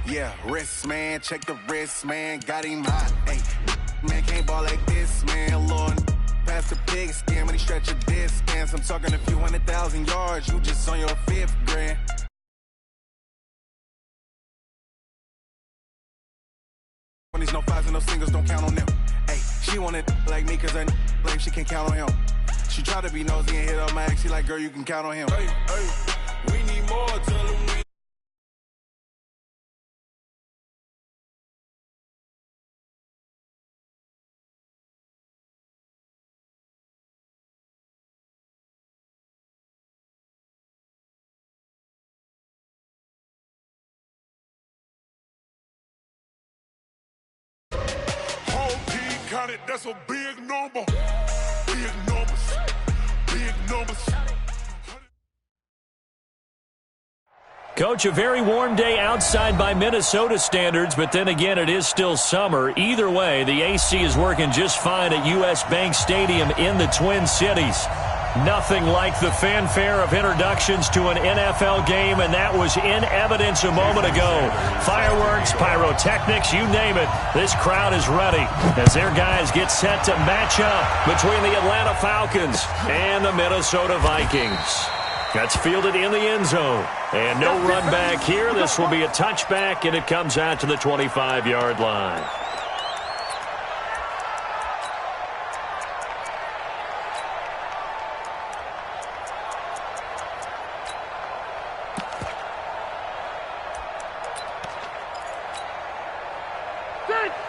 Yeah, wrist, man, check the wrist, man, got him hot. Hey, man, can't ball like this, man, Lord. Pass the pig skin when he stretch a distance. I'm talking a few 100,000 yards, you just on your 5th grand. When there's no fives and no singles, don't count on them. Hey, she wanted like me cause her like she can count on him. She tried to be nosy and hit up my ex, she like, girl, you can count on him. Hey, we need more, tell him we. That's a big number. Big numbers. Big numbers. Coach, a very warm day outside by Minnesota standards, but then again, it is still summer. Either way, the AC is working just fine at U.S. Bank Stadium in the Twin Cities. Nothing like the fanfare of introductions to an NFL game, and that was in evidence a moment ago. Fireworks, pyrotechnics, you name it. This crowd is ready as their guys get set to match up between the Atlanta Falcons and the Minnesota Vikings. That's fielded in the end zone. And no run back here. This will be a touchback, and it comes out to the 25-yard line.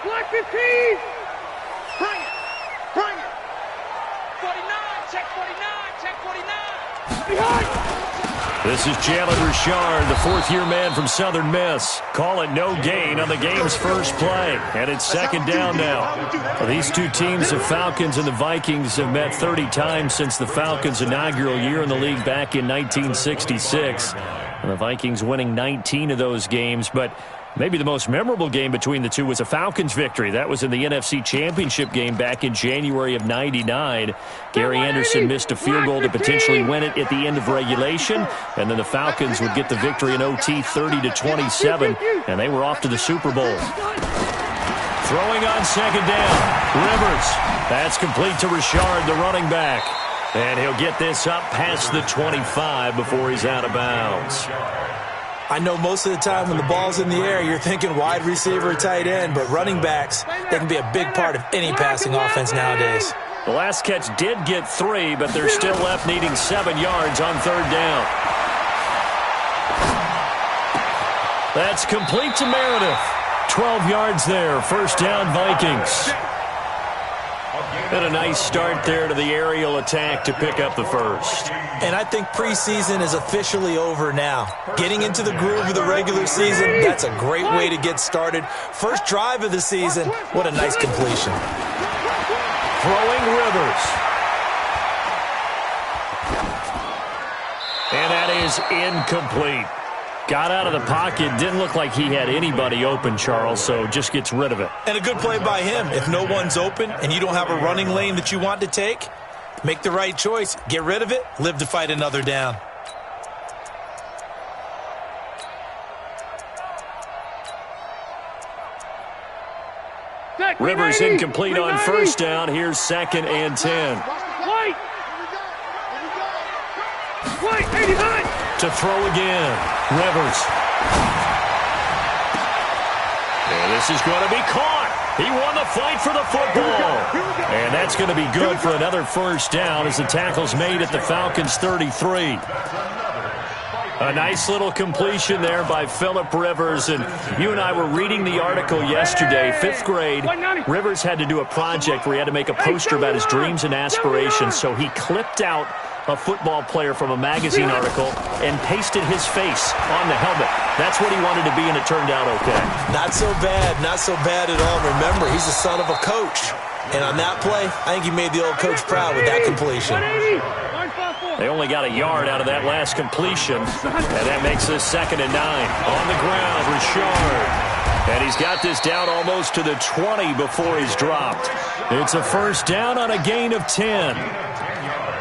Black 15! Bring it! Bring it! 49! Check 49! Check 49! Behind! This is Jalen Richard, the fourth-year man from Southern Miss. Call it no gain on the game's first play. And it's second down now. Well, these two teams, the Falcons and the Vikings, have met 30 times since the Falcons' inaugural year in the league back in 1966. And the Vikings winning 19 of those games, but maybe the most memorable game between the two was a Falcons victory. That was in the NFC Championship game back in January of '99. Gary Anderson missed a field goal to potentially win it at the end of regulation, and then the Falcons would get the victory in OT 30-27, and they were off to the Super Bowl. Throwing on second down, Rivers. That's complete to Richard, the running back. And he'll get this up past the 25 before he's out of bounds. I know most of the time when the ball's in the air, you're thinking wide receiver or tight end, but running backs, they can be a big part of any passing offense nowadays. The last catch did get 3, but they're still left needing 7 yards on third down. That's complete to Meredith. 12 yards there, first down Vikings. And a nice start there to the aerial attack to pick up the first. And I think preseason is officially over now. Getting into the groove of the regular season, that's a great way to get started. First drive of the season, what a nice completion. Throwing Rivers. And that is incomplete. Got out of the pocket, didn't look like he had anybody open, Charles, so just gets rid of it. And a good play by him. If no one's open and you don't have a running lane that you want to take, make the right choice, get rid of it, live to fight another down. Rivers incomplete on first down. Here's 2nd and 10. White! White, 89! To throw again, Rivers. And this is going to be caught. He won the fight for the football. And that's going to be good for another first down as the tackle's made at the Falcons' 33. A nice little completion there by Phillip Rivers. And you and I were reading the article yesterday, 5th grade. Rivers had to do a project where he had to make a poster about his dreams and aspirations. So he clipped out a football player from a magazine article and pasted his face on the helmet. That's what he wanted to be, and it turned out okay. Not so bad at all. Remember, he's the son of a coach. And on that play, I think he made the old coach proud with that completion. They only got a yard out of that last completion, and that makes this 2nd and 9. On the ground, Richard. And he's got this down almost to the 20 before he's dropped. It's a first down on a gain of 10.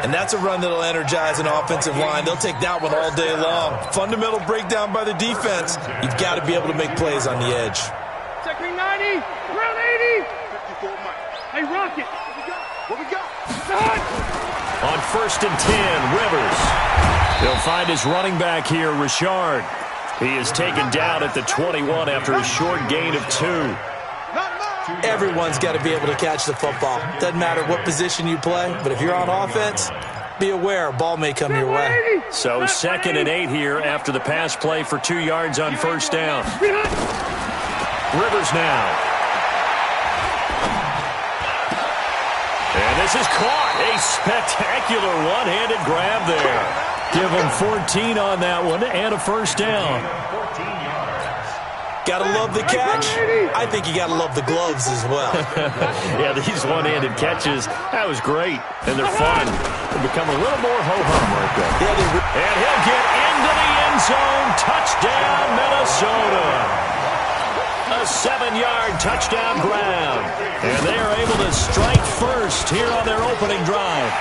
And that's a run that'll energize an offensive line. They'll take that one all day long. Fundamental breakdown by the defense. You've got to be able to make plays on the edge. Checking 90, round 80. 54 Mike. Hey, Rocket. What we got? On 1st and 10, Rivers. He'll find his running back here, Richard. He is taken down at the 21 after a short gain of 2. Everyone's got to be able to catch the football. Doesn't matter what position you play, but if you're on offense, be aware a ball may come your way. So 2nd and 8 here after the pass play for 2 yards on 1st down. Rivers now. And this is caught. A spectacular one-handed grab there. Give him 14 on that one and a 1st down. Gotta love the catch. I think you gotta love the gloves as well. Yeah, these one-handed catches, that was great. And they're fun. They become a little more ho-hum right there. Yeah, and he'll get into the end zone. Touchdown, Minnesota. A 7-yard touchdown grab. And they are able to strike first here on their opening drive.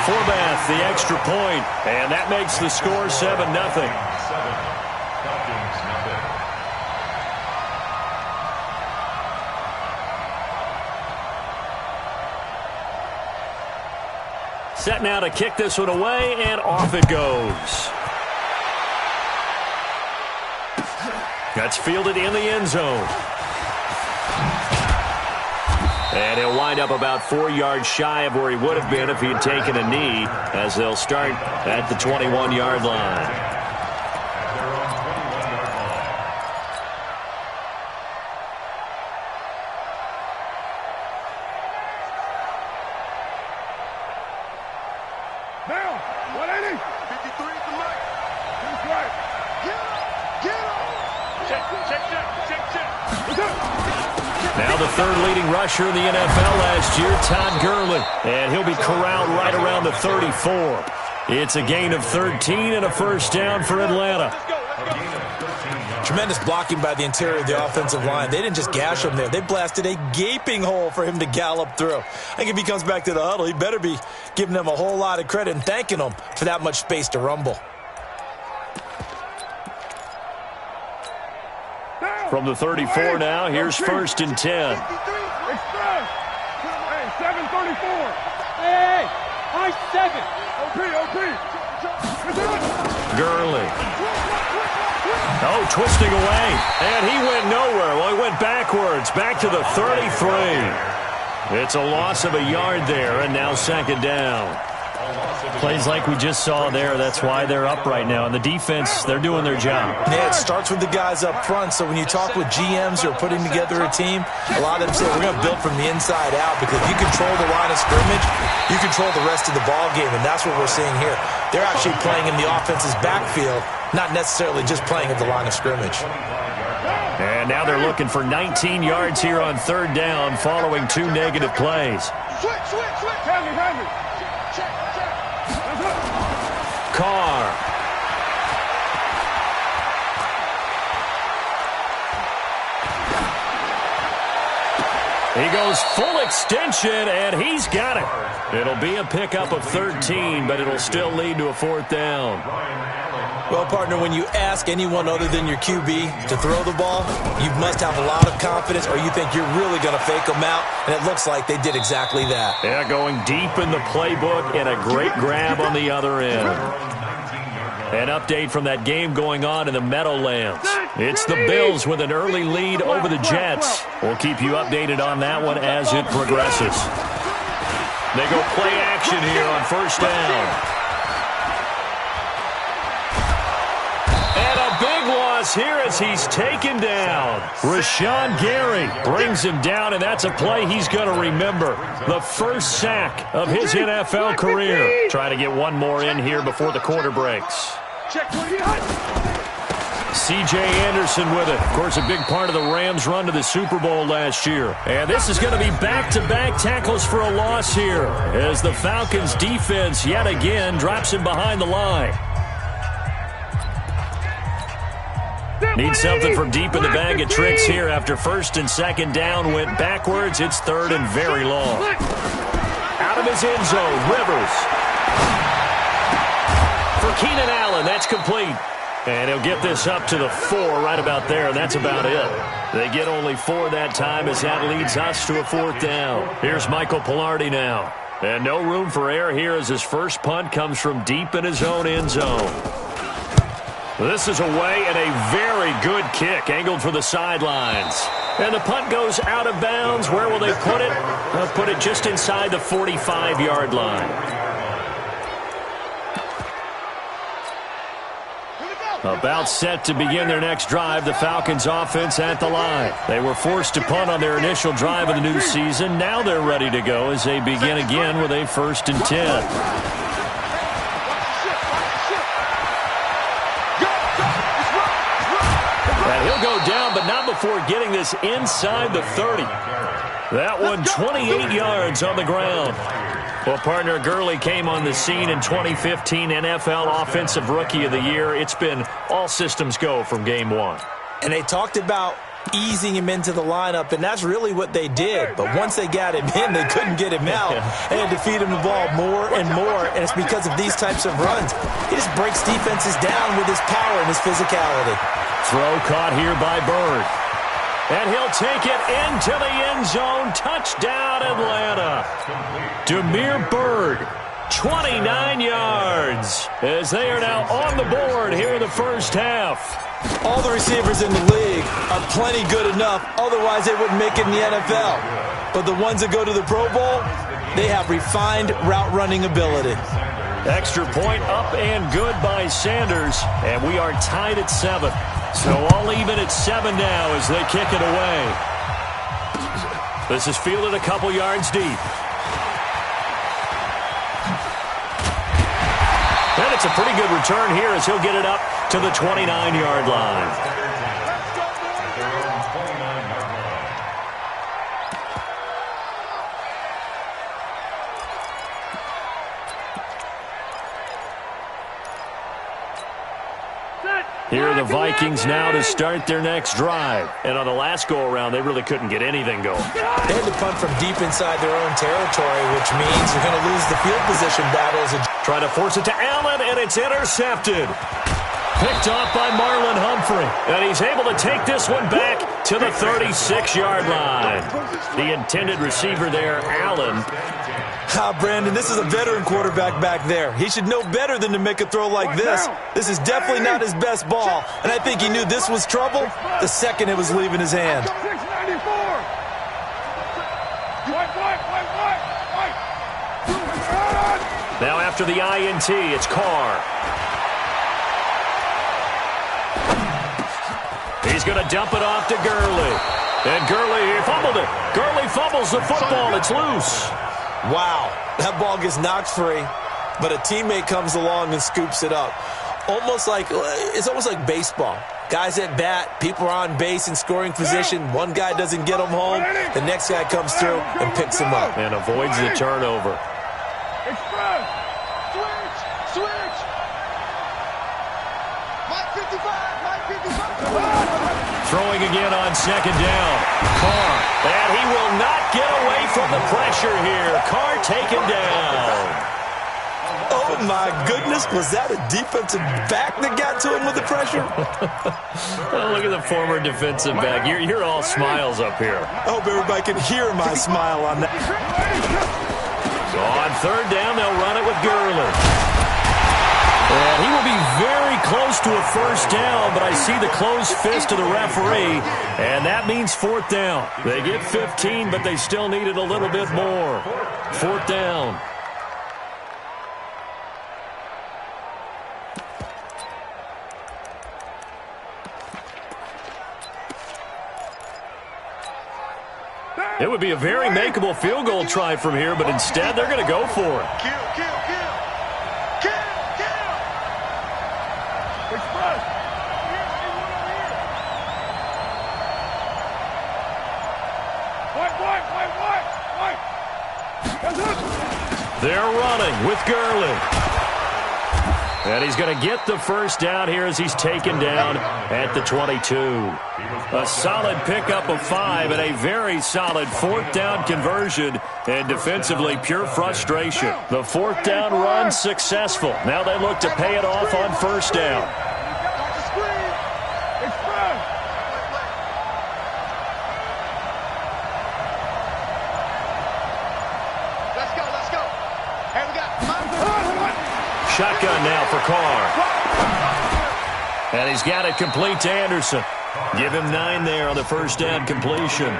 Forbath, the extra point. And that makes the score 7-0. Set now to kick this one away, and off it goes. That's fielded in the end zone. And he'll wind up about 4 yards shy of where he would have been if he had taken a knee, as they'll start at the 21-yard line. Now, 180. 53 at the mic. That's right. Get up. Check. Now the third leading rusher in the NFL last year, Todd Gurley. And he'll be corralled right around the 34. It's a gain of 13 and a 1st down for Atlanta. Tremendous blocking by the interior of the offensive line. They didn't just gash him there. They blasted a gaping hole for him to gallop through. I think if he comes back to the huddle, he better be giving them a whole lot of credit and thanking them for that much space to rumble. From the 34 now, here's 1st and 10. Express. Hey, 734. Hey, high 7. OP. Gurley. Oh, twisting away. And he went nowhere. Well, he went backwards, back to the 33. It's a loss of a yard there, and now 2nd down. Plays like we just saw there. That's why they're up right now. And the defense, they're doing their job. Yeah, it starts with the guys up front. So when you talk with GMs who are putting together a team, a lot of them say we're going to build from the inside out, because if you control the line of scrimmage, you control the rest of the ball game, and that's what we're seeing here. They're actually playing in the offense's backfield, not necessarily just playing at the line of scrimmage. And now they're looking for 19 yards here on 3rd down following 2 negative plays. Switch. Hand me. Carr. He goes full extension, and he's got it. It'll be a pickup of 13, but it'll still lead to a 4th down. Well, partner, when you ask anyone other than your QB to throw the ball, you must have a lot of confidence, or you think you're really going to fake them out, and it looks like they did exactly that. Yeah, going deep in the playbook, and a great grab on the other end. An update from that game going on in the Meadowlands. It's the Bills with an early lead over the Jets. We'll keep you updated on that one as it progresses. They go play action here on 1st down. And a big loss here as he's taken down. Rashawn Gary brings him down, and that's a play he's going to remember. The first sack of his NFL career. Try to get one more in here before the quarter breaks. C.J. Anderson with it. Of course, a big part of the Rams' run to the Super Bowl last year. And this is going to be back-to-back tackles for a loss here, as the Falcons' defense yet again drops him behind the line. Need something from deep in the bag of tricks here after 1st and 2nd down went backwards. It's 3rd and very long. Out of his end zone, Rivers. for Keenan Allen. That's complete. And he'll get this up to the 4 right about there, and that's about it. They get only 4 that time as that leads us to a 4th down. Here's Michael Palardy now. And no room for error here as his first punt comes from deep in his own end zone. This is away and a very good kick angled for the sidelines. And the punt goes out of bounds. Where will they put it? They'll put it just inside the 45-yard line. About set to begin their next drive, the Falcons offense at the line. They were forced to punt on their initial drive of the new season. Now they're ready to go as they begin again with a 1st and 10. And he'll go down, but not before getting this inside the 30. That one 28 yards on the ground. Well, partner, Gurley came on the scene in 2015 NFL Offensive Rookie of the Year. It's been all systems go from game 1. And they talked about easing him into the lineup, and that's really what they did. But once they got him in, they couldn't get him out. They had to feed him the ball more and more, and it's because of these types of runs. He just breaks defenses down with his power and his physicality. Throw caught here by Bird. And he'll take it into the end zone. Touchdown, Atlanta. Damiere Byrd, 29 yards, as they are now on the board here in the first half. All the receivers in the league are plenty good enough. Otherwise, they wouldn't make it in the NFL. But the ones that go to the Pro Bowl, they have refined route running ability. Extra point up and good by Sanders. And we are tied at 7. So all even at 7 now as they kick it away. This is fielded a couple yards deep. And it's a pretty good return here as he'll get it up to the 29-yard line. Here are the Vikings now to start their next drive. And on the last go-around, they really couldn't get anything going. They had to punt from deep inside their own territory, which means they're going to lose the field position battles. Try to force it to Allen, and it's intercepted. Picked off by Marlon Humphrey. And he's able to take this one back to the 36-yard line. The intended receiver there, Allen. Brandon, this is a veteran quarterback back there. He should know better than to make a throw like this. This is definitely not his best ball, and I think he knew this was trouble the second it was leaving his hand. Now after the INT, it's Carr. He's going to dump it off to Gurley. And Gurley fumbled it. Gurley fumbles the football. It's loose. Wow, that ball gets knocked free, but a teammate comes along and scoops it up. It's almost like baseball. Guys at bat, people are on base in scoring position. One guy doesn't get them home. The next guy comes through and picks him up. And avoids the turnover. Express! Switch! Mike 55! Throwing again on second down. Carr. And he will not get away from the pressure here. Carr taken down. Oh, my goodness. Was that a defensive back that got to him with the pressure? Oh, look at the former defensive back. You're all smiles up here. I hope everybody can hear my smile on that. So on third down, they'll run it with Gurley. And he will be very close to a first down, but I see the closed fist of the referee, and that means fourth down. They get 15, but they still needed a little bit more. Fourth down. It would be a very makeable field goal try from here, but instead they're going to go for it. Kill. Express! White! They're running with Gurley. And he's going to get the first down here as he's taken down at the 22. A solid pickup of 5 and a very solid 4th down conversion. And defensively, pure frustration. The 4th down run successful. Now they look to pay it off on 1st down. Shotgun now for Carr. And he's got it complete to Anderson. Give him 9 there on the 1st down completion.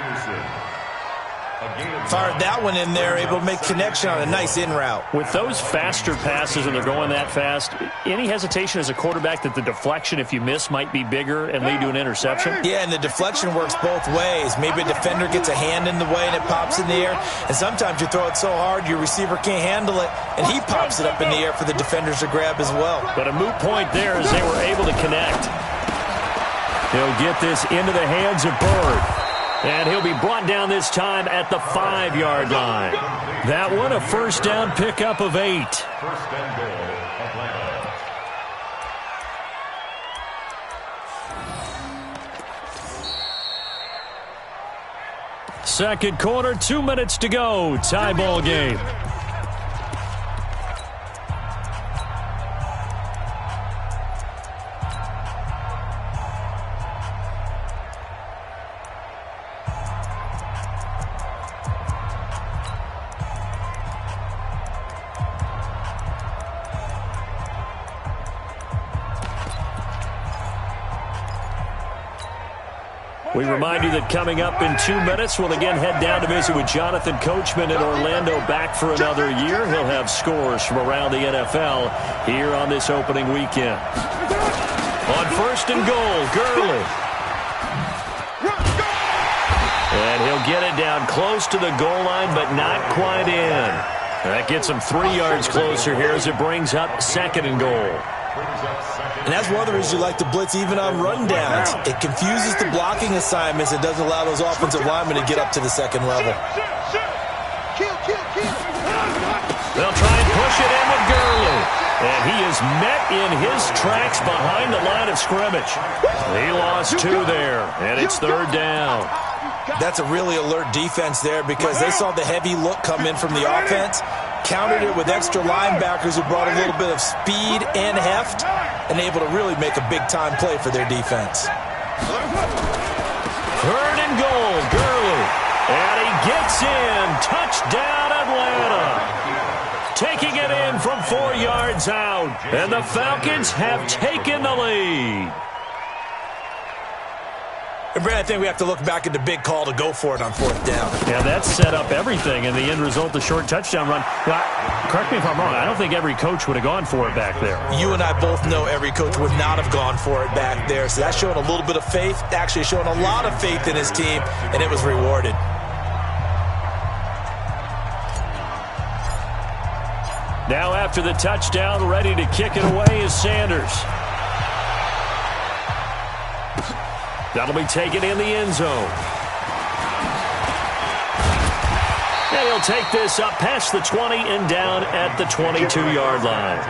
Fired that one in there, able to make connection on a nice in route. With those faster passes and they're going that fast, any hesitation as a quarterback that the deflection, if you miss, might be bigger and lead to an interception? Yeah, and the deflection works both ways. Maybe a defender gets a hand in the way and it pops in the air. And sometimes you throw it so hard your receiver can't handle it, and he pops it up in the air for the defenders to grab as well. But a moot point there as they were able to connect. He'll get this into the hands of Byrd. And he'll be brought down this time at the 5-yard line. That one, a 1st down pickup of 8. 1st and goal, Atlanta. Second quarter, 2 minutes to go. Tie ball game. We remind you that coming up in 2 minutes, we'll again head down to visit with Jonathan Coachman in Orlando, back for another year. He'll have scores from around the NFL here on this opening weekend. On 1st and goal, Gurley. And he'll get it down close to the goal line, but not quite in. That gets him 3 yards closer here as it brings up 2nd and goal. And that's one of the reasons you like to blitz even on rundowns. It confuses the blocking assignments. It doesn't allow those offensive linemen to get up to the 2nd level. They'll try and push it in with Gurley. And he is met in his tracks behind the line of scrimmage. He lost 2 there, and it's 3rd down. That's a really alert defense there because they saw the heavy look come in from the offense, countered it with extra linebackers who brought a little bit of speed and heft, and able to really make a big-time play for their defense. 3rd and goal, Gurley. And he gets in. Touchdown, Atlanta. Taking it in from 4 yards out. And the Falcons have taken the lead. And Brad, I think we have to look back at the big call to go for it on 4th down. Yeah, that set up everything, and the end result, the short touchdown run. Well, correct me if I'm wrong, I don't think every coach would have gone for it back there. You and I both know every coach would not have gone for it back there, so that's showing a little bit of faith, actually showing a lot of faith in his team, and it was rewarded. Now after the touchdown, ready to kick it away is Sanders. That'll be taken in the end zone. And he'll take this up past the 20 and down at the 22-yard line.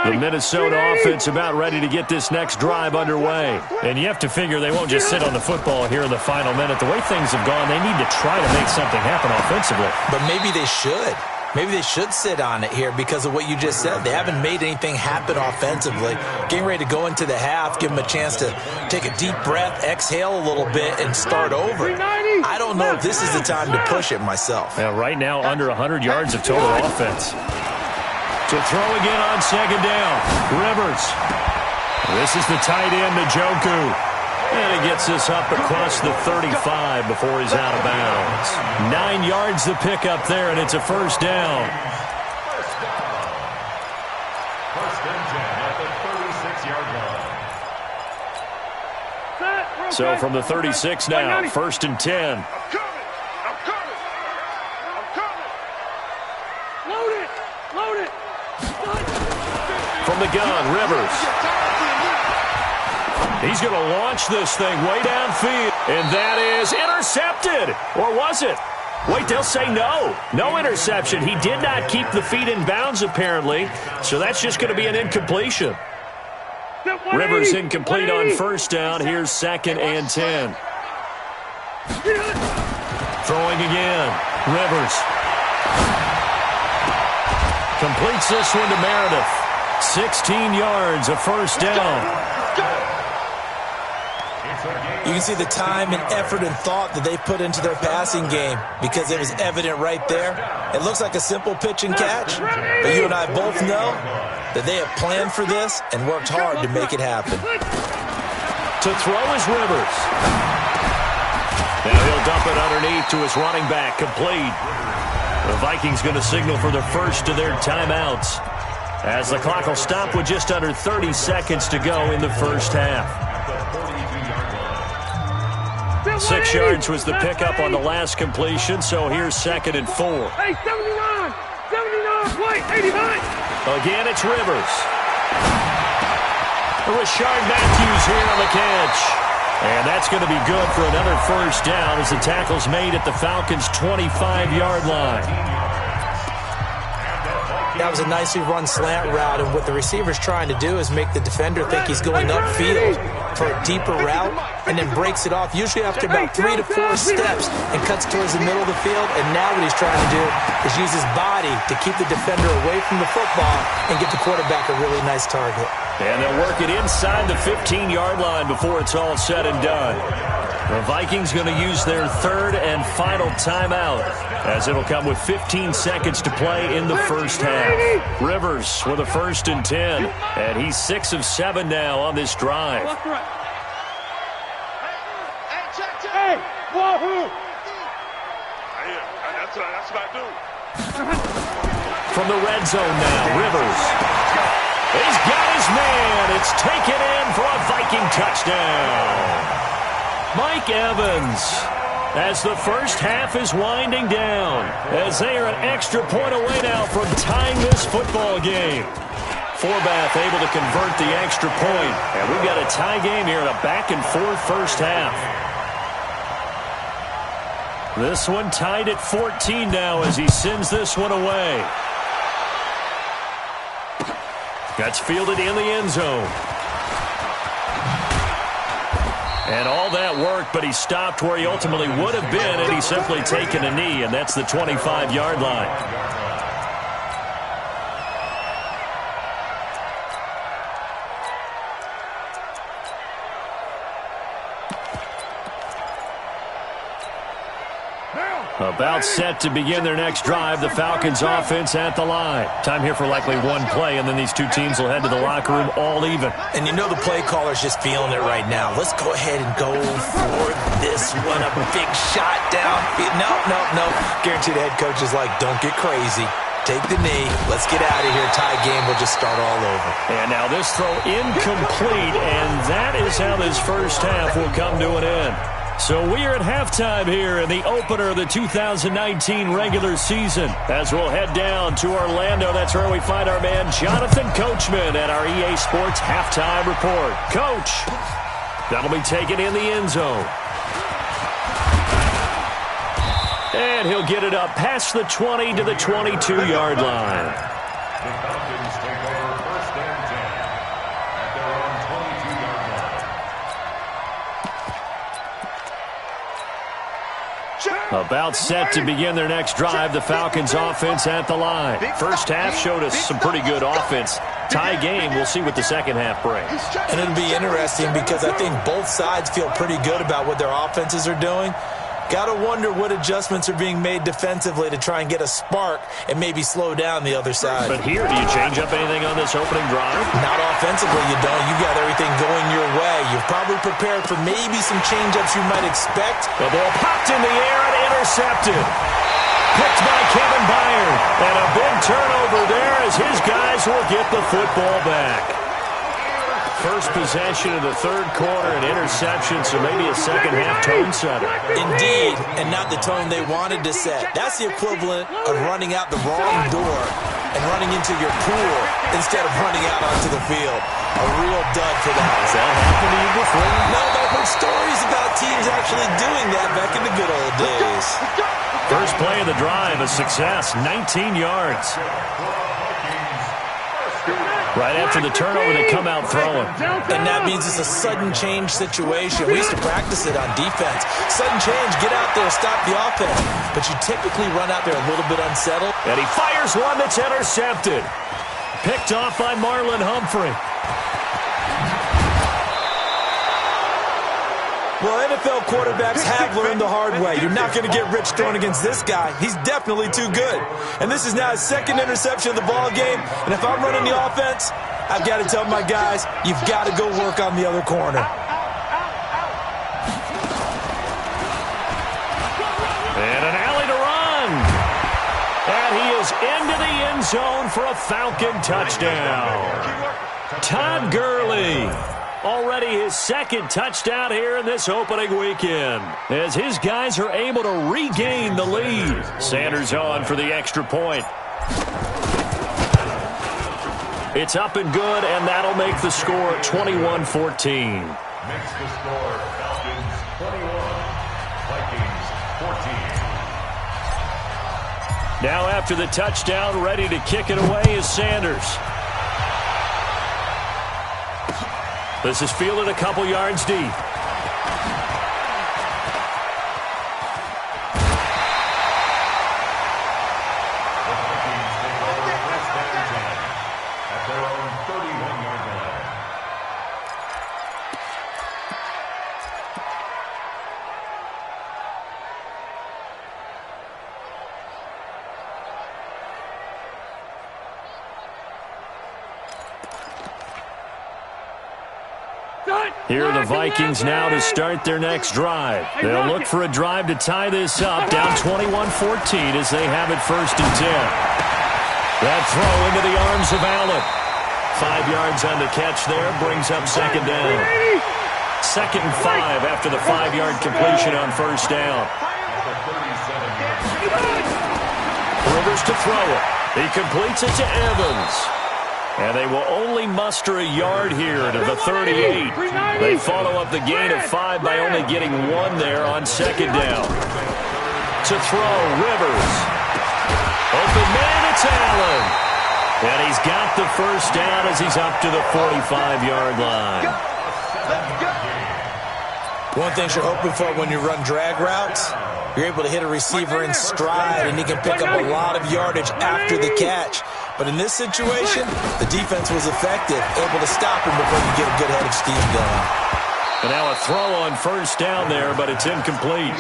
The Minnesota offense about ready to get this next drive underway. And you have to figure they won't just sit on the football here in the final minute. The way things have gone, they need to try to make something happen offensively. But maybe they should. Maybe they should sit on it here because of what you just said. They haven't made anything happen offensively. Getting ready to go into the half, give them a chance to take a deep breath, exhale a little bit, and start over. I don't know if this is the time to push it myself. Now, right now, under 100 yards of total offense. To throw again on 2nd down. Rivers. This is the tight end, Njoku. And he gets this up across the 35 before he's out of bounds. 9 yards the pickup there, and it's a 1st down. First and 10 at the 36-yard line. So from the 36 now, 1st and 10. I'm coming. Load it. From the gun, Rivers. He's going to launch this thing way downfield. And that is intercepted. Or was it? Wait, they'll say no. No interception. He did not keep the feet in bounds, apparently. So that's just going to be an incompletion. Rivers incomplete on first down. Here's 2nd and 10. Throwing again. Rivers. Completes this one to Meredith. 16 yards, a first down. You can see the time and effort and thought that they put into their passing game because it was evident right there. It looks like a simple pitch and catch, but you and I both know that they have planned for this and worked hard to make it happen. To throw is Rivers. Now he'll dump it underneath to his running back, complete. The Vikings going to signal for the first of their timeouts as the clock will stop with just under 30 seconds to go in the first half. 6 yards was the pickup on the last completion, so here's 2nd and 4. Hey, 79, wait, 89. Again, it's Rivers. Rashard Matthews here on the catch. And that's going to be good for another first down as the tackle's made at the Falcons' 25-yard line. That was a nicely run slant route, and what the receiver's trying to do is make the defender think he's going upfield for a deeper route and then breaks it off, usually after about 3 to 4 steps, and cuts towards the middle of the field. And now what he's trying to do is use his body to keep the defender away from the football and get the quarterback a really nice target. And they'll work it inside the 15-yard line before it's all said and done. The Vikings going to use their 3rd and final timeout as it'll come with 15 seconds to play in the first half. Rivers with a 1st and 10, and he's 6 of 7 now on this drive. Hey, wahoo! That's what I do. From the red zone now, Rivers. He's got his man. It's taken in for a Viking touchdown. Mike Evans, as the first half is winding down, as they are an extra point away now from tying this football game. Forbath able to convert the extra point, and we've got a tie game here in a back-and-forth first half. This one tied at 14 now as he sends this one away. That's fielded in the end zone. And all that worked, but he stopped where he ultimately would have been, and he's simply taken a knee, and that's the 25-yard line. About set to begin their next drive, the Falcons offense at the line. Time here for likely one play, and then these two teams will head to the locker room all even. And you know the play caller's just feeling it right now. Let's go ahead and go for this one. A big shot down. No. Guaranteed the head coach is like, don't get crazy. Take the knee. Let's get out of here. Tie game will just start all over. And now this throw incomplete, and that is how this first half will come to an end. So we are at halftime here in the opener of the 2019 regular season. As we'll head down to Orlando, that's where we find our man Jonathan Coachman at our EA Sports Halftime Report. Coach, that'll be taken in the end zone. And he'll get it up past the 20 to the 22-yard line. The Falcons take over 1st and 10 at their own 22-yard line. About set to begin their next drive, the Falcons offense at the line. First half showed us some pretty good offense. Tie game, we'll see what the second half brings. And it'll be interesting because I think both sides feel pretty good about what their offenses are doing. Got to wonder what adjustments are being made defensively to try and get a spark and maybe slow down the other side. But here, do you change up anything on this opening drive? Not offensively, you don't. You got everything going your way. You've probably prepared for maybe some change-ups you might expect. The ball popped in the air and intercepted. Picked by Kevin Byard. And a big turnover there as his guys will get the football back. First possession of the third quarter, an interception, so maybe a second-half tone setter. Indeed, and not the tone they wanted to set. That's the equivalent of running out the wrong door and running into your pool instead of running out onto the field. A real dud for that. Has that happened to you before? No, but I've heard stories about teams actually doing that back in the good old days. First play of the drive, a success, 19 yards. Right after the turnover, they come out throwing. And that means it's a sudden change situation. We used to practice it on defense. Sudden change, get out there, stop the offense. But you typically run out there a little bit unsettled. And he fires one that's intercepted. Picked off by Marlon Humphrey. Well, NFL quarterbacks have learned the hard way. You're not going to get rich throwing against this guy. He's definitely too good. And this is now his second interception of the ball game. And if I'm running the offense, I've got to tell my guys, you've got to go work on the other corner. And an alley to run. And he is into the end zone for a Falcon touchdown. Todd Gurley. Already his second touchdown here in this opening weekend, as his guys are able to regain the lead. Sanders on for the extra point. It's up and good, and that'll make the score 21-14. Makes the score Falcons 21, Vikings 14. Now after the touchdown, ready to kick it away is Sanders. This is fielded a couple yards deep. Here are the Vikings now to start their next drive. They'll look for a drive to tie this up, down 21-14 as they have it 1st and 10. That throw into the arms of Allen. 5 yards on the catch there, brings up 2nd down. 2nd and 5 after the 5-yard completion on 1st down. Rivers to throw it. He completes it to Evans. And they will only muster a yard here to the 38. They follow up the gain of 5 by only getting 1 there on 2nd down. To throw, Rivers. Open man, it's Allen. And he's got the 1st down as he's up to the 45-yard line. One thing you're hoping for when you run drag routes, you're able to hit a receiver in stride, and he can pick up a lot of yardage after the catch. But in this situation, the defense was effective, able to stop him before you get a good head of steam going. And now a throw on 1st down there, but it's incomplete.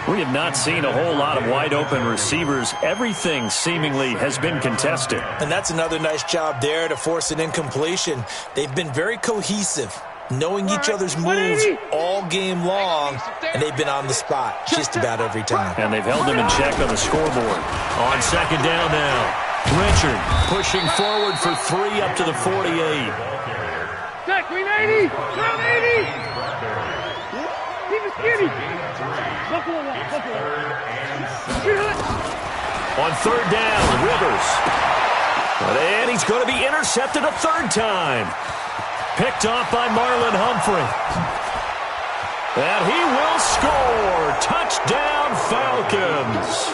We have not seen a whole lot of wide-open receivers. Everything seemingly has been contested. And that's another nice job there to force an incompletion. They've been very cohesive, knowing each other's moves all game long, and they've been on the spot just about every time. And they've held them in check on the scoreboard. On 2nd down now. Richard pushing forward for 3 up to the 48. Jack, green 80! Ground 80! Keep it skinny! On 3rd down, Rivers. And he's going to be intercepted a 3rd time. Picked off by Marlon Humphrey. And he will score. Touchdown, Falcons.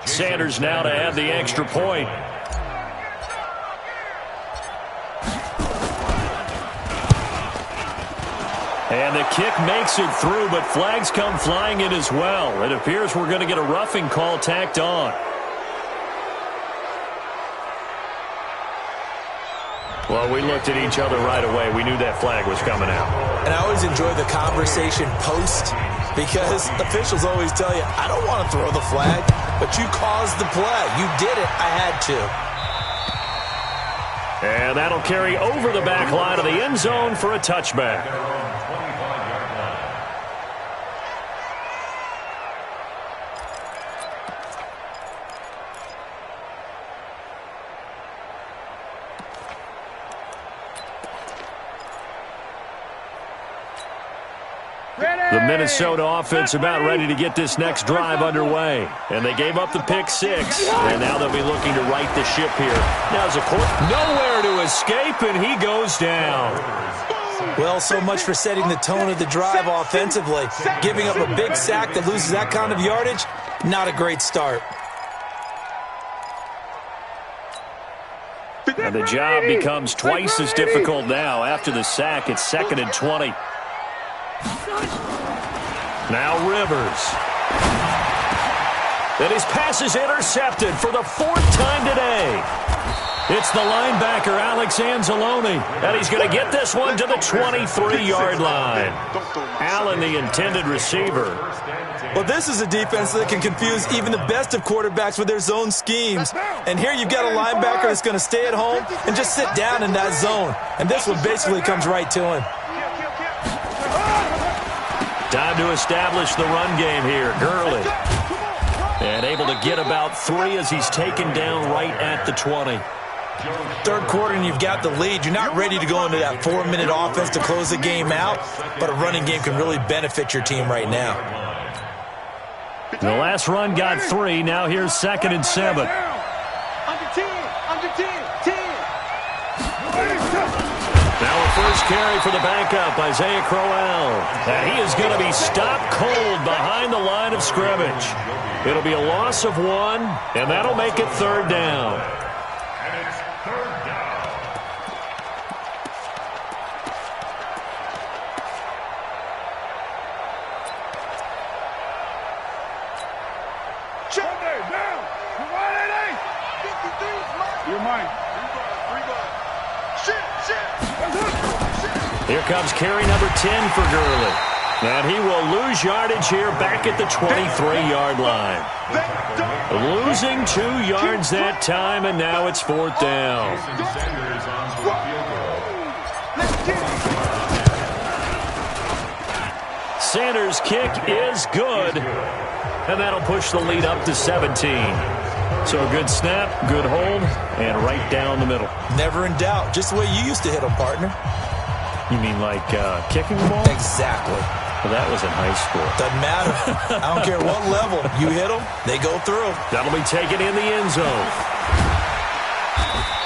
Sanders now to add the extra point. And the kick makes it through, but flags come flying in as well. It appears we're going to get a roughing call tacked on. Well, we looked at each other right away. We knew that flag was coming out. And I always enjoy the conversation post, because officials always tell you, I don't want to throw the flag, but you caused the play. You did it. I had to. And that'll carry over the back line of the end zone for a touchback. The Minnesota offense about ready to get this next drive underway. And they gave up the pick six, and now they'll be looking to right the ship here. Now, nowhere to escape, and he goes down. Well, so much for setting the tone of the drive offensively. Giving up a big sack that loses that kind of yardage, not a great start. And the job becomes twice as difficult now. After the sack, it's 2nd and 20. Now Rivers. And his pass is intercepted for the 4th time today. It's the linebacker, Alex Anzalone. And he's going to get this one to the 23-yard line. Allen, the intended receiver. Well, this is a defense that can confuse even the best of quarterbacks with their zone schemes. And here you've got a linebacker that's going to stay at home and just sit down in that zone. And this one basically comes right to him. Time to establish the run game here. Gurley. And able to get about 3 as he's taken down right at the 20. Third quarter and you've got the lead. You're not ready to go into that 4-minute offense to close the game out, but a running game can really benefit your team right now. The last run got 3. Now here's 2nd and 7. Under 10. Under 10. 10. Now a first carry for the backup, Isaiah Crowell. And he is going to be stopped cold behind the line of scrimmage. It'll be a loss of 1, and that'll make it 3rd down. And it's 3rd down. Check it down. You're mine. Here comes carry number 10 for Gurley. And he will lose yardage here back at the 23-yard line. Losing 2 yards that time, and now it's 4th down. Sanders' kick is good. And that'll push the lead up to 17. So a good snap, good hold, and right down the middle. Never in doubt. Just the way you used to hit them, partner. You mean like kicking the ball? Exactly. Well, that was in high school. Doesn't matter. I don't care what level. You hit them, they go through. That'll be taken in the end zone.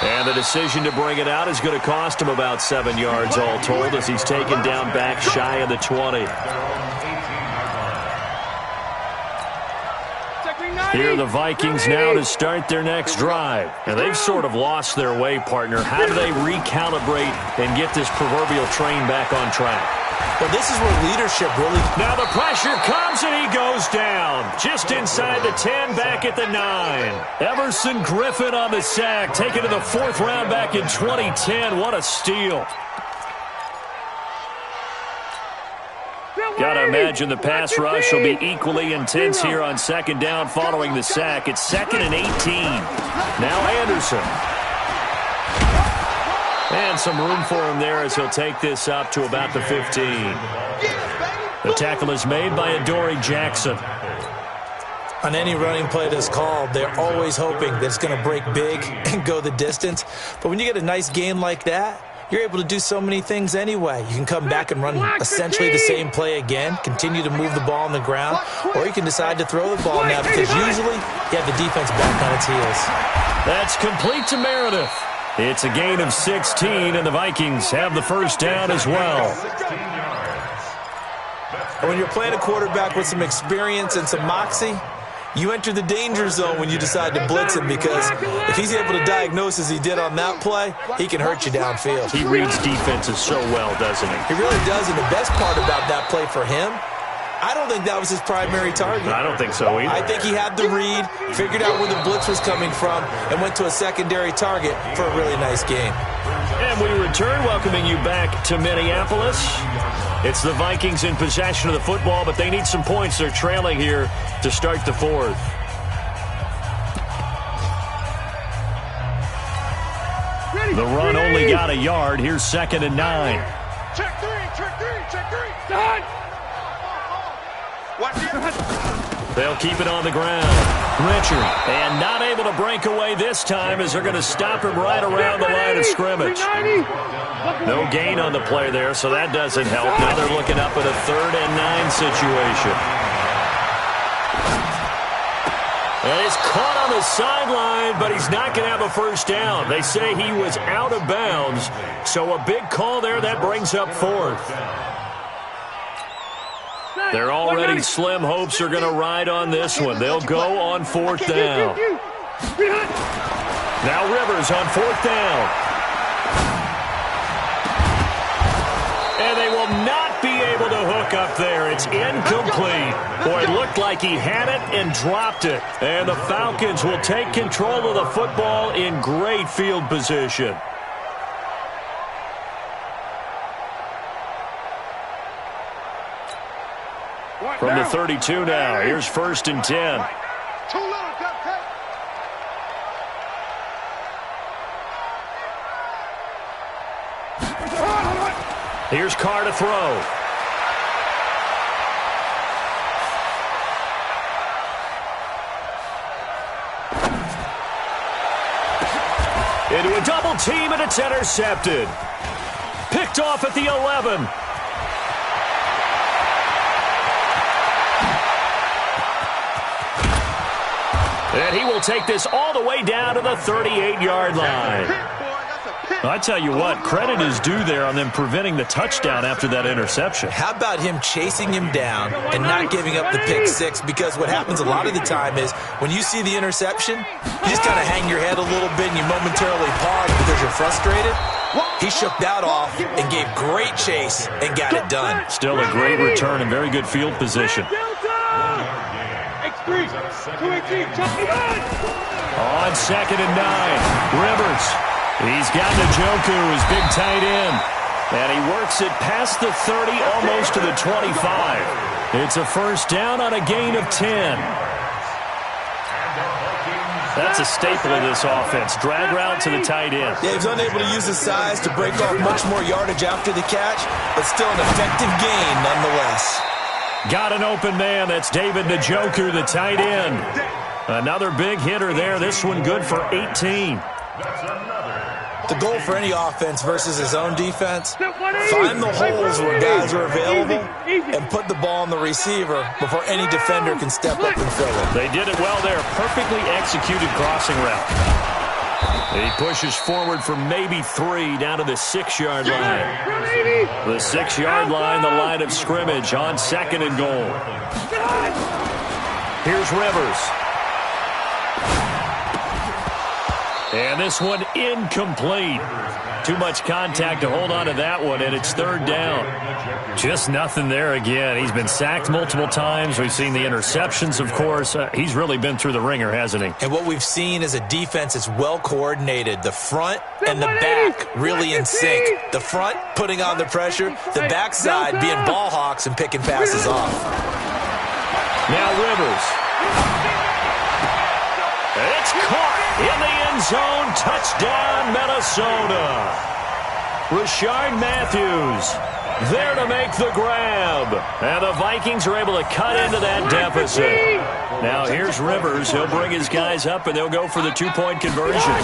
And the decision to bring it out is going to cost him about 7 yards all told as he's taken down back shy of the 20. Here are the Vikings now to start their next drive. And they've sort of lost their way, partner. How do they recalibrate and get this proverbial train back on track? Well, this is where leadership really... Now the pressure comes and he goes down. Just inside the 10, back at the 9. Everson Griffin on the sack, taken to the 4th round back in 2010. What a steal. Got to imagine the pass rush will be equally intense here on 2nd down following the sack. It's 2nd and 18. Now Anderson. And some room for him there as he'll take this up to about the 15. The tackle is made by Adoree Jackson. On any running play that's called, they're always hoping that it's going to break big and go the distance. But when you get a nice game like that, you're able to do so many things anyway. You can come back and run essentially the same play again, continue to move the ball on the ground, or you can decide to throw the ball now because usually you have the defense back on its heels. That's complete to Meredith. It's a gain of 16, and the Vikings have the 1st down as well. And when you're playing a quarterback with some experience and some moxie, you enter the danger zone when you decide to blitz him because if he's able to diagnose as he did on that play, he can hurt you downfield. He reads defenses so well, doesn't he? He really does, and the best part about that play for him, I don't think that was his primary target. I don't think so either. I think he had the read, figured out where the blitz was coming from, and went to a secondary target for a really nice game. And we return, welcoming you back to Minneapolis. It's the Vikings in possession of the football, but they need some points. They're trailing here to start the 4th. The run only got a yard. Here's 2nd and 9. Check 3, check 3, check 3. Done. Watch it. They'll keep it on the ground. Richard, and not able to break away this time as they're going to stop him right around the line of scrimmage. No gain on the play there, so that doesn't help. Now they're looking up at a 3rd and 9 situation. And he's caught on the sideline, but he's not going to have a first down. They say he was out of bounds, so a big call there. That brings up 4th. Their already slim hopes are going to ride on this one. They'll go on 4th down. Now Rivers on 4th down. And they will not be able to hook up there. It's incomplete. Boy, it looked like he had it and dropped it. And the Falcons will take control of the football in great field position. From the 32 now, here's 1st and 10. Here's Carr to throw. Into a double team, and it's intercepted. Picked off at the 11. And he will take this all the way down to the 38-yard line. I tell you what, credit is due there on them preventing the touchdown after that interception. How about him chasing him down and not giving up the pick six? Because what happens a lot of the time is when you see the interception, you just kind of hang your head a little bit and you momentarily pause because you're frustrated. He shook that off and gave great chase and got it done. Still a great return and very good field position. On 2nd and 9, Rivers. He's got Njoku, his big tight end. And he works it past the 30, almost to the 25. It's a first down on a gain of 10. That's a staple of this offense. Drag route to the tight end. Yeah, he's unable to use his size to break off much more yardage after the catch, but still an effective gain nonetheless. Got an open man. That's David Njoku, the tight end. Another big hitter there. This one good for 18. The goal for any offense versus his own defense, find the holes where guys are available and put the ball on the receiver before any defender can step up and fill it. They did it well there. Perfectly executed crossing route. He pushes forward for maybe 3 down to the 6-yard line. The 6-yard line, the line of scrimmage on 2nd and goal. Here's Rivers. And this one incomplete. Too much contact to hold on to that one, and it's 3rd down. Just nothing there again. He's been sacked multiple times. We've seen the interceptions, of course. He's really been through the ringer, hasn't he? And what we've seen is a defense that's well coordinated. The front and the back really in sync. The front putting on the pressure. The backside being ball hawks and picking passes off. Now Rivers. It's caught in the end zone. Touchdown, Minnesota. Rashard Matthews there to make the grab. And the Vikings are able to cut into that deficit. Now here's Rivers. He'll bring his guys up, and they'll go for the 2-point conversion.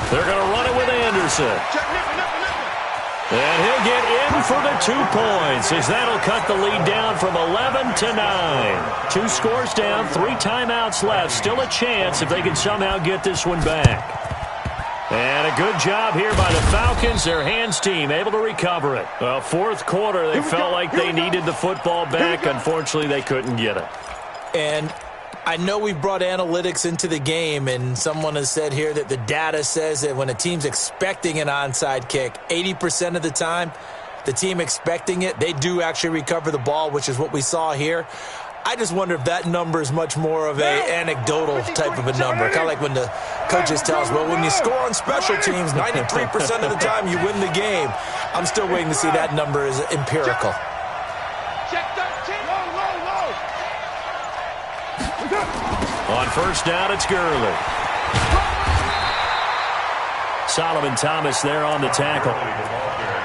They're going to run it with Anderson. And he'll get in for the 2 points as that'll cut the lead down from 11 to 9. 2 scores down, 3 timeouts left. Still a chance if they can somehow get this one back. And a good job here by the Falcons. Their hands team able to recover it. Well, 4th quarter, they felt like they needed the football back. Unfortunately, they couldn't get it. And I know we brought analytics into the game, and someone has said here that the data says that when a team's expecting an onside kick, 80% of the time, the team expecting it, they do actually recover the ball, which is what we saw here. I just wonder if that number is much more of an anecdotal type of a number. Kind of like when the coaches tell us, well, when you score on special teams, 93% of the time you win the game. I'm still waiting to see that number is empirical. On first down, it's Gurley. Solomon Thomas there on the tackle.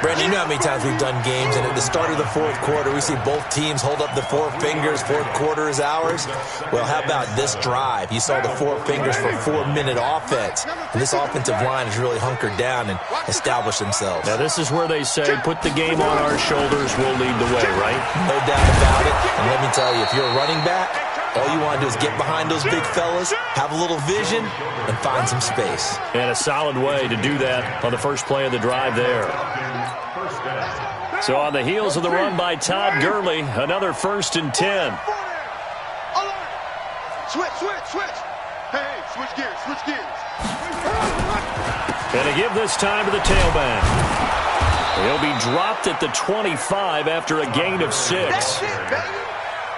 Brandon, you know how many times we've done games, and at the start of the fourth quarter, we see both teams hold up the four fingers, fourth quarter is ours. Well, how about this drive? You saw the four fingers for 4-minute offense, and this offensive line has really hunkered down and established themselves. Now, this is where they say, put the game on our shoulders, we'll lead the way, right? No doubt about it, and let me tell you, if you're a running back, all you want to do is get behind those big fellas, have a little vision, and find some space. And a solid way to do that on the first play of the drive there. So on the heels of the run by Todd Gurley, another 1st and 10. Switch. Hey, switch gears. And to give this time to the tailback. He'll be dropped at the 25 after a gain of 6.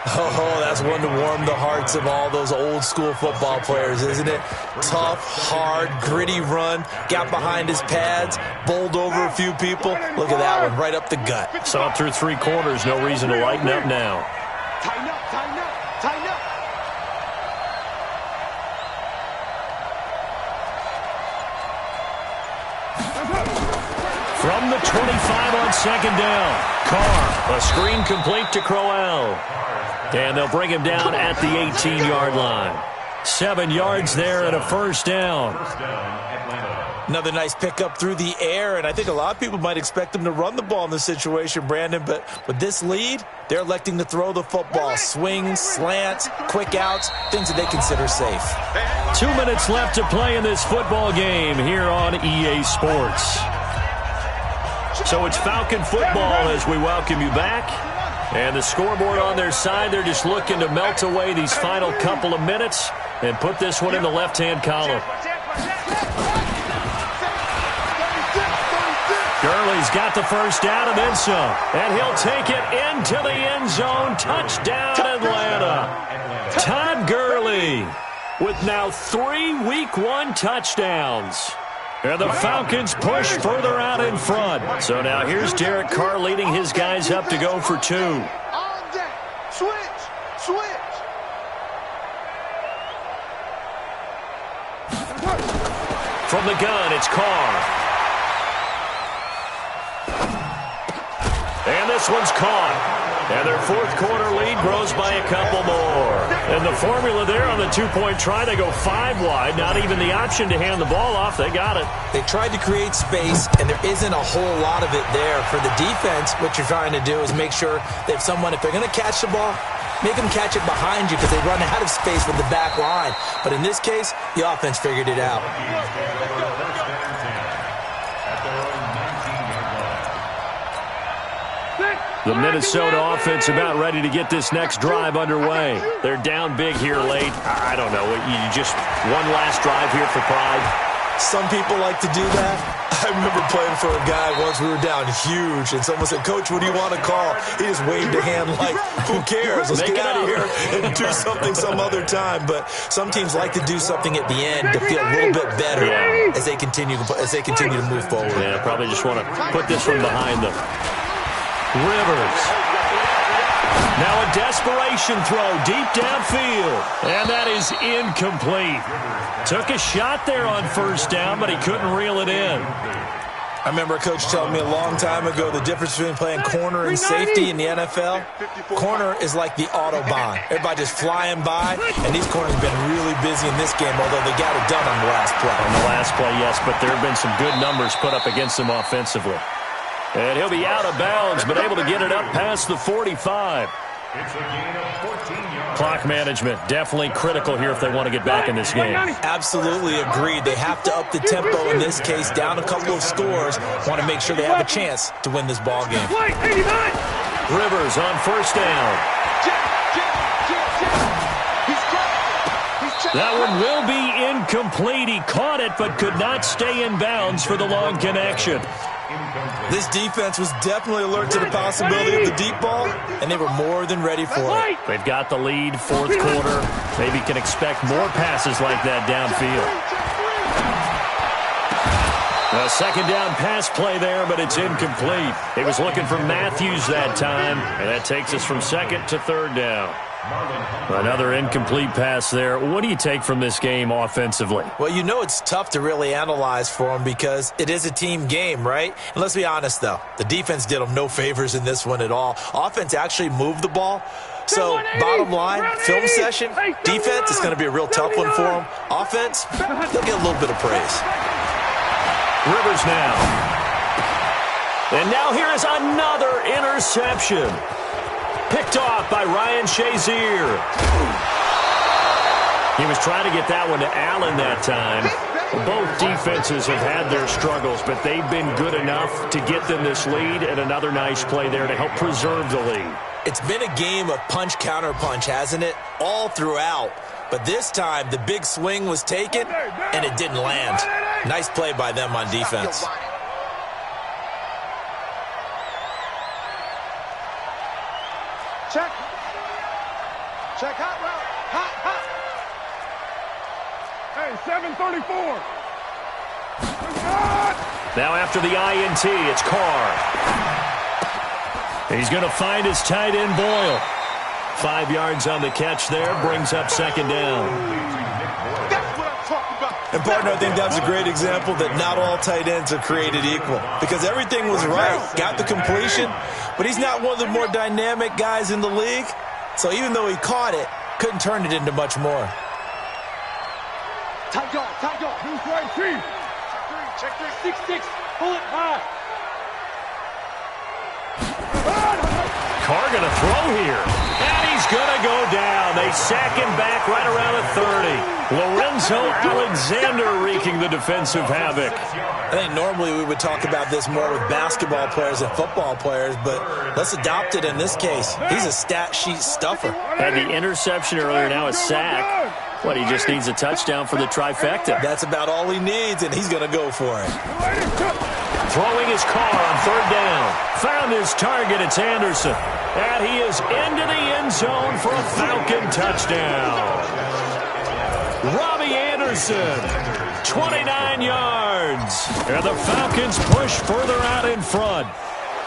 Oh, that's one to warm the hearts of all those old school football players, isn't it? Tough, hard, gritty run, got behind his pads, bowled over a few people. Look at that one, right up the gut. Saw it through 3 quarters, no reason to lighten up now. Tighten up. From the 25 on 2nd down, Carr, a screen complete to Crowell. And they'll bring him down at the 18-yard line. 7 yards there and a 1st down. Another nice pickup through the air, and I think a lot of people might expect them to run the ball in this situation, Brandon, but with this lead, they're electing to throw the football. Swings, slants, quick outs, things that they consider safe. 2 minutes left to play in this football game here on EA Sports. So it's Falcon football as we welcome you back. And the scoreboard on their side, they're just looking to melt away these final couple of minutes and put this one in the left-hand column. Gurley's got the 1st down and then some. And he'll take it into the end zone. Touchdown, Atlanta. Todd Gurley with now 3 Week 1 touchdowns. And the Falcons push further out in front. So now here's Derek Carr leading his guys up to go for 2. On deck. Switch. From the gun, it's Carr. And this one's caught. And their 4th quarter lead grows by a couple more. And the formula there on the 2-point try, they go 5 wide. Not even the option to hand the ball off. They got it. They tried to create space, and there isn't a whole lot of it there. For the defense, what you're trying to do is make sure that if they're going to catch the ball, make them catch it behind you because they run out of space with the back line. But in this case, the offense figured it out. The Minnesota offense about ready to get this next drive underway. They're down big here late. I don't know. You just one last drive here for pride. Some people like to do that. I remember playing for a guy once. We were down huge, and someone said, "Coach, what do you want to call?" He just waved a hand like, "Who cares? Let's get out of here and do something some other time." But some teams like to do something at the end to feel a little bit better as they continue to move forward. Yeah, probably just want to put this one behind them. Rivers. Now a desperation throw deep downfield. And that is incomplete. Took a shot there on 1st down, but he couldn't reel it in. I remember a coach telling me a long time ago the difference between playing corner and safety in the NFL. Corner is like the Autobahn. Everybody just flying by, and these corners have been really busy in this game, although they got it done on the last play. On the last play, yes, but there have been some good numbers put up against them offensively. And he'll be out of bounds, but able to get it up past the 45. It's a gain of 14 yards. Clock management, definitely critical here if they want to get back in this game. Absolutely agreed. They have to up the tempo in this case, down a couple of scores. Want to make sure they have a chance to win this ball game. Rivers on 1st down. That one will be incomplete. He caught it but could not stay in bounds for the long connection. This defense was definitely alert to the possibility of the deep ball, and they were more than ready for it. They've got the lead, 4th quarter. Maybe can expect more passes like that downfield. A 2nd down pass play there, but it's incomplete. He was looking for Matthews that time, and that takes us from 2nd to 3rd down. Another incomplete pass there. What do you take from this game offensively? Well, you know it's tough to really analyze for them because it is a team game, right? And let's be honest, though. The defense did them no favors in this one at all. Offense actually moved the ball. So, bottom line, film session, defense is going to be a real tough one for them. Offense, they'll get a little bit of praise. Rivers now. And now here is another interception. Picked off by Ryan Shazier. He was trying to get that one to Allen that time. Both defenses have had their struggles, but they've been good enough to get them this lead, and another nice play there to help preserve the lead. It's been a game of punch-counter-punch, hasn't it? All throughout. But this time, the big swing was taken, and it didn't land. Nice play by them on defense. Check. Check hot route. Hot. Hey, 734. Now after the INT, it's Carr. He's going to find his tight end, Boyle. 5 yards on the catch there, brings up second down. That's what I'm talking about. And, partner, I think that's a great example that not all tight ends are created equal because everything was right. Got the completion, but he's not one of the more dynamic guys in the league. So even though he caught it, couldn't turn it into much more. Tight dog. Who's right, three? Check 6-6. Pull it high. Carr going to throw here. And he's going to go down. They sack him back right around the 30. Lorenzo Alexander wreaking the defensive havoc. I think normally we would talk about this more with basketball players and football players, but let's adopt it in this case. He's a stat sheet stuffer. Had the interception earlier, now a sack. What, he just needs a touchdown for the trifecta. That's about all he needs, and he's going to go for it. Throwing his Carr on third down. Found his target, it's Anderson. And he is into the end zone for a Falcon touchdown. Robbie Anderson, 29 yards. And the Falcons push further out in front.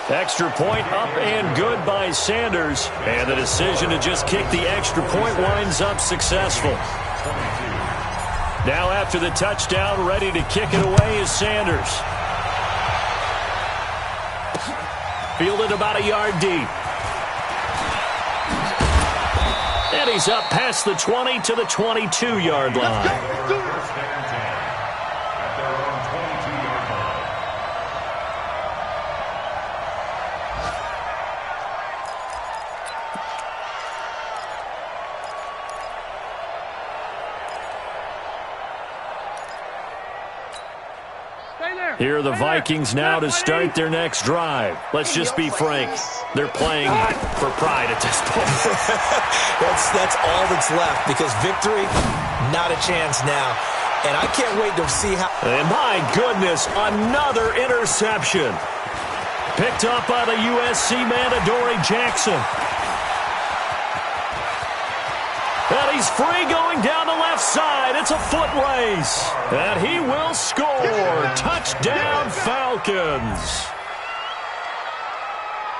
Extra point up and good by Sanders. And the decision to just kick the extra point winds up successful. Now after the touchdown, ready to kick it away is Sanders. Fielded about a yard deep. And he's up past the 20 to the 22-yard line. Here are the Vikings now to start their next drive. Let's just be frank. They're playing for pride at this point. That's all that's left because victory, not a chance now. And I can't wait to see how... And my goodness, another interception. Picked up by the USC man, Adoree Jackson. And he's free going down the left side. It's a foot race. And he will score. Touchdown, Falcons.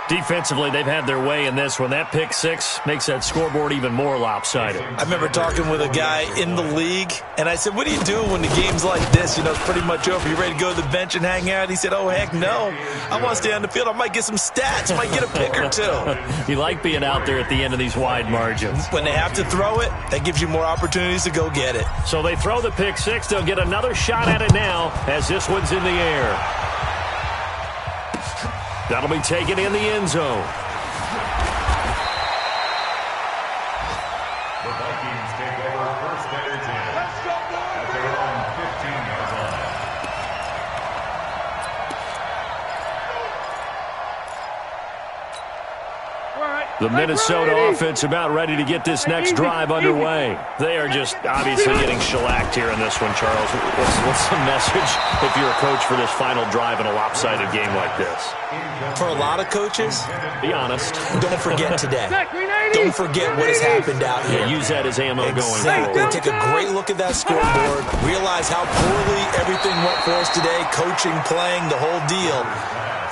Defensively, they've had their way in this one. That pick six makes that scoreboard even more lopsided. I remember talking with a guy in the league, and I said, what do you do when the game's like this? You know, it's pretty much over. You ready to go to the bench and hang out? He said, oh, heck no. I want to stay on the field. I might get some stats. Might get a pick or two. You like being out there at the end of these wide margins. When they have to throw it, that gives you more opportunities to go get it. So they throw the pick six. They'll get another shot at it now as this one's in the air. That'll be taken in the end zone. The Vikings take over first and 10 at their own 15-yard line. The Minnesota offense about ready to get this next drive underway. They are just obviously getting shellacked here in this one, Charles. What's the message if you're a coach for this final drive in a lopsided game like this? For a lot of coaches, be honest. Don't forget today. Don't forget what has happened out here. Yeah, use that as ammo going Exactly. forward. Take a great look at that scoreboard. Realize how poorly everything went for us today. Coaching, playing, the whole deal.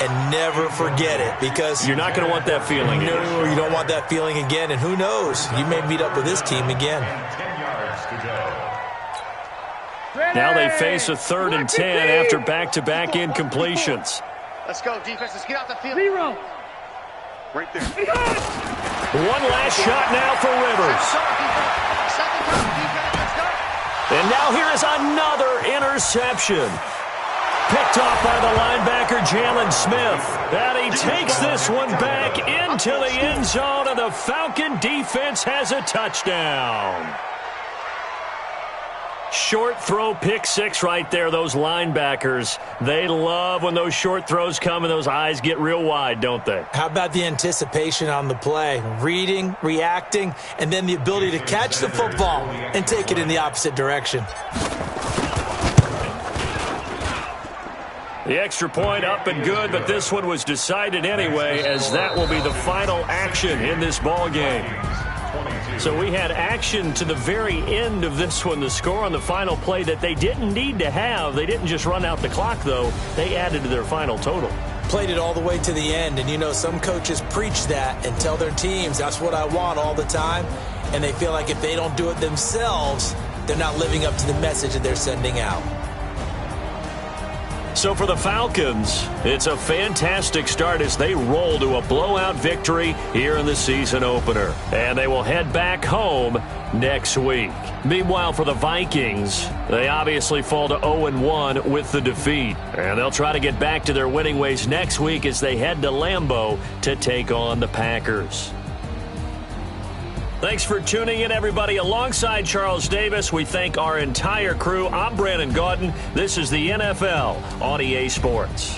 and never forget it, because you're not going to want that feeling. No, you don't want that feeling again, and who knows, you may meet up with this team again. 10 yards to go. Now they face a 3rd and 10 after back-to-back incompletions. Let's go, defense. Let's get out the field. Zero. Right there. One last shot now for Rivers. Second time, defense. Let's go. And now here is another interception. Picked off by the linebacker, Jalen Smith. And he takes this one back into the end zone, and the Falcon defense has a touchdown. Short throw, pick six right there. Those linebackers, they love when those short throws come and those eyes get real wide, don't they? How about the anticipation on the play? Reading, reacting, and then the ability to catch the football and take it in the opposite direction. The extra point up and good, but this one was decided anyway, as that will be the final action in this ball game. So we had action to the very end of this one. The score on the final play that they didn't need to have. They didn't just run out the clock, though. They added to their final total. Played it all the way to the end, and you know some coaches preach that and tell their teams that's what I want all the time, and they feel like if they don't do it themselves, they're not living up to the message that they're sending out. So for the Falcons, it's a fantastic start as they roll to a blowout victory here in the season opener. And they will head back home next week. Meanwhile, for the Vikings, they obviously fall to 0-1 with the defeat. And they'll try to get back to their winning ways next week as they head to Lambeau to take on the Packers. Thanks for tuning in, everybody. Alongside Charles Davis, we thank our entire crew. I'm Brandon Gaudin. This is the NFL on EA Sports.